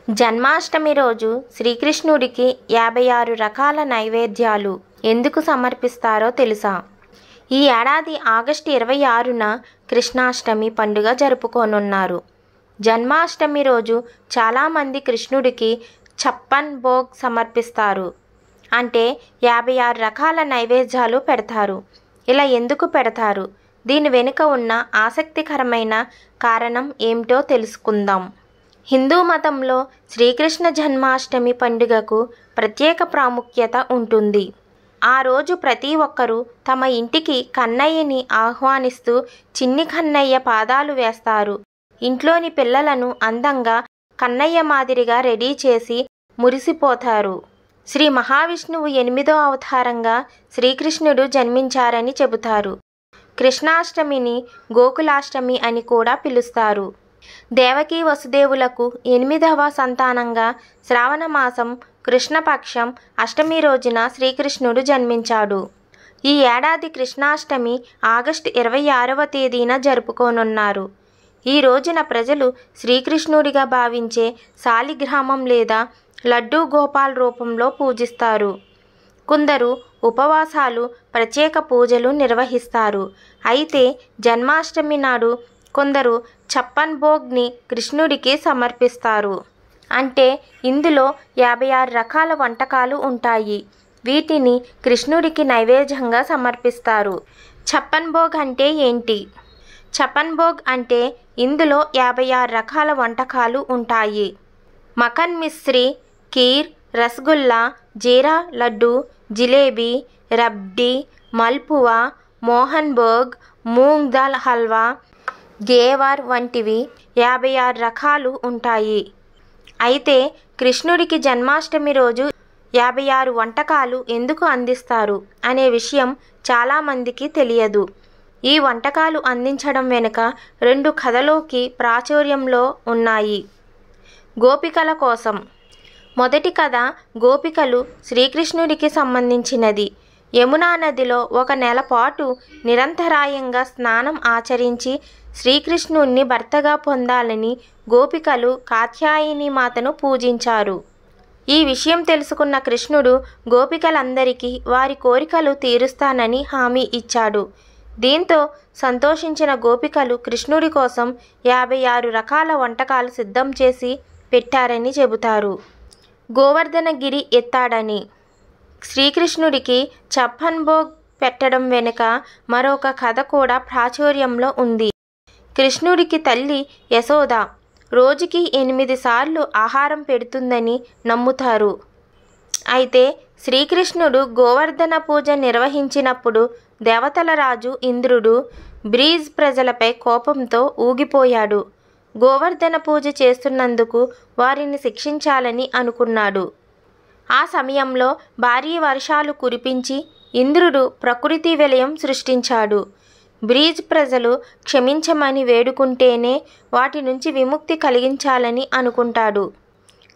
జన్మాష్టమి రోజు శ్రీకృష్ణుడికి 56 రకాల నైవేద్యాలు ఎందుకు సమర్పిస్తారో తెలుసా? ఈ ఏడాది ఆగస్టు 26న కృష్ణాష్టమి పండుగ జరుపుకోనున్నారు. జన్మాష్టమి రోజు చాలామంది కృష్ణుడికి ఛప్పన్ భోగ్ సమర్పిస్తారు. అంటే 56 రకాల నైవేద్యాలు పెడతారు. ఇలా ఎందుకు పెడతారు? దీని వెనుక ఉన్న ఆసక్తికరమైన కారణం ఏమిటో తెలుసుకుందాం. హిందూ మతంలో శ్రీకృష్ణ జన్మాష్టమి పండుగకు ప్రత్యేక ప్రాముఖ్యత ఉంటుంది. ఆ రోజు ప్రతి ఒక్కరూ తమ ఇంటికి కన్నయ్యని ఆహ్వానిస్తూ చిన్ని కన్నయ్య పాదాలు వేస్తారు. ఇంట్లోని పిల్లలను అందంగా కన్నయ్య మాదిరిగా రెడీ చేసి మురిసిపోతారు. శ్రీ మహావిష్ణువు 8వ అవతారంగా శ్రీకృష్ణుడు జన్మించారని చెబుతారు. కృష్ణాష్టమిని గోకులాష్టమి అని కూడా పిలుస్తారు. దేవకీ వసుదేవులకు 8వ సంతానంగా శ్రావణ మాసం కృష్ణపక్షం అష్టమి రోజున శ్రీకృష్ణుడు జన్మించాడు. ఈ ఏడాది కృష్ణాష్టమి ఆగస్టు 26వ తేదీన జరుపుకోనున్నారు. ఈ రోజున ప్రజలు శ్రీకృష్ణుడిగా భావించే శాలిగ్రామం లేదా లడ్డూ గోపాల్ రూపంలో పూజిస్తారు. కొందరు ఉపవాసాలు, ప్రత్యేక పూజలు నిర్వహిస్తారు. అయితే జన్మాష్టమి నాడు కొందరు ఛప్పన్ భోగ్ని కృష్ణుడికి సమర్పిస్తారు. అంటే ఇందులో 56 రకాల వంటకాలు ఉంటాయి. వీటిని కృష్ణుడికి నైవేద్యంగా సమర్పిస్తారు. ఛప్పన్ భోగ్ అంటే ఏంటి? ఛప్పన్ భోగ్ అంటే ఇందులో 56 రకాల వంటకాలు ఉంటాయి. మఖన్ మిశ్రీ, కీర్, రసగుల్లా, జీరా లడ్డు, జిలేబీ, రబ్డీ, మల్పువా, మోహన్ భోగ్, మూంగ్ దాల్ హల్వా, గేవర్ వంటివి 56 రకాలు ఉంటాయి. అయితే కృష్ణుడికి జన్మాష్టమి రోజు 56 వంటకాలు ఎందుకు అందిస్తారు అనే విషయం చాలామందికి తెలియదు. ఈ వంటకాలు అందించడం వెనుక 2 కథలోకి ప్రాచుర్యంలో ఉన్నాయి. గోపికల కోసం. మొదటి కథ గోపికలు శ్రీకృష్ణుడికి సంబంధించినది. యమునా నదిలో 1 నెల పాటు నిరంతరాయంగా స్నానం ఆచరించి శ్రీకృష్ణుణ్ణి భర్తగా పొందాలని గోపికలు కాత్యాయని మాతను పూజించారు. ఈ విషయం తెలుసుకున్న కృష్ణుడు గోపికలందరికీ వారి కోరికలు తీరుస్తానని హామీ ఇచ్చాడు. దీంతో సంతోషించిన గోపికలు కృష్ణుడి కోసం 56 రకాల వంటకాలు సిద్ధం చేసి పెట్టారని చెబుతారు. గోవర్ధనగిరి ఎత్తాడని. శ్రీకృష్ణుడికి ఛప్పన్ భోగ్ పెట్టడం వెనుక మరొక కథ కూడా ప్రాచుర్యంలో ఉంది. కృష్ణుడికి తల్లి యశోద రోజుకి 8 సార్లు ఆహారం పెడుతుందని నమ్ముతారు. అయితే శ్రీకృష్ణుడు గోవర్ధన పూజ నిర్వహించినప్పుడు దేవతల రాజు ఇంద్రుడు బ్రీజ్ ప్రజలపై కోపంతో ఊగిపోయాడు. గోవర్ధన పూజ చేస్తున్నందుకు వారిని శిక్షించాలని అనుకున్నాడు. ఆ సమయంలో భారీ వర్షాలు కురిపించి ఇంద్రుడు ప్రకృతి విలయం సృష్టించాడు. బ్రీజ్ ప్రజలు క్షమించమని వేడుకుంటేనే వాటి నుంచి విముక్తి కలిగించాలని అనుకుంటాడు.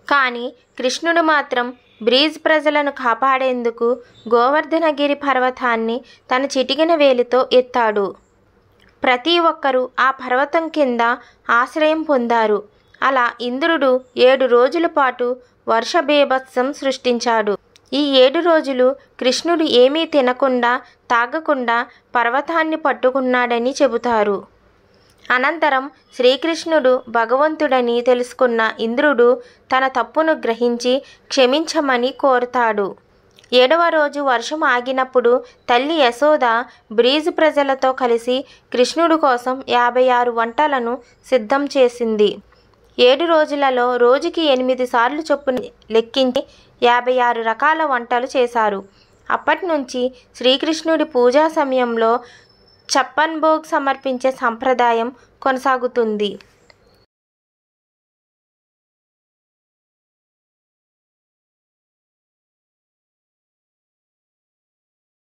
కానీ కృష్ణుడు మాత్రం బ్రీజ్ ప్రజలను కాపాడేందుకు గోవర్ధనగిరి పర్వతాన్ని తన చిటికిన వేలితో ఎత్తాడు. ప్రతి ఒక్కరూ ఆ పర్వతం కింద ఆశ్రయం పొందారు. అలా ఇంద్రుడు 7 రోజుల పాటు వర్ష బీభత్సం సృష్టించాడు. ఈ 7 రోజులు కృష్ణుడు ఏమీ తినకుండా తాగకుండా పర్వతాన్ని పట్టుకున్నాడని చెబుతారు. అనంతరం శ్రీకృష్ణుడు భగవంతుడని తెలుసుకున్న ఇంద్రుడు తన తప్పును గ్రహించి క్షమించమని కోరుతాడు. 7వ రోజు వర్షం ఆగినప్పుడు తల్లి యశోద బ్రీజ్ ప్రజలతో కలిసి కృష్ణుడి కోసం 56 వంటలను సిద్ధం చేసింది. 7 రోజులలో రోజుకి 8 సార్లు చొప్పున లెక్కించి 56 రకాల వంటలు చేశారు. అప్పటి నుంచి శ్రీకృష్ణుడి పూజా సమయంలో ఛప్పన్ భోగ్ సమర్పించే సంప్రదాయం కొనసాగుతుంది.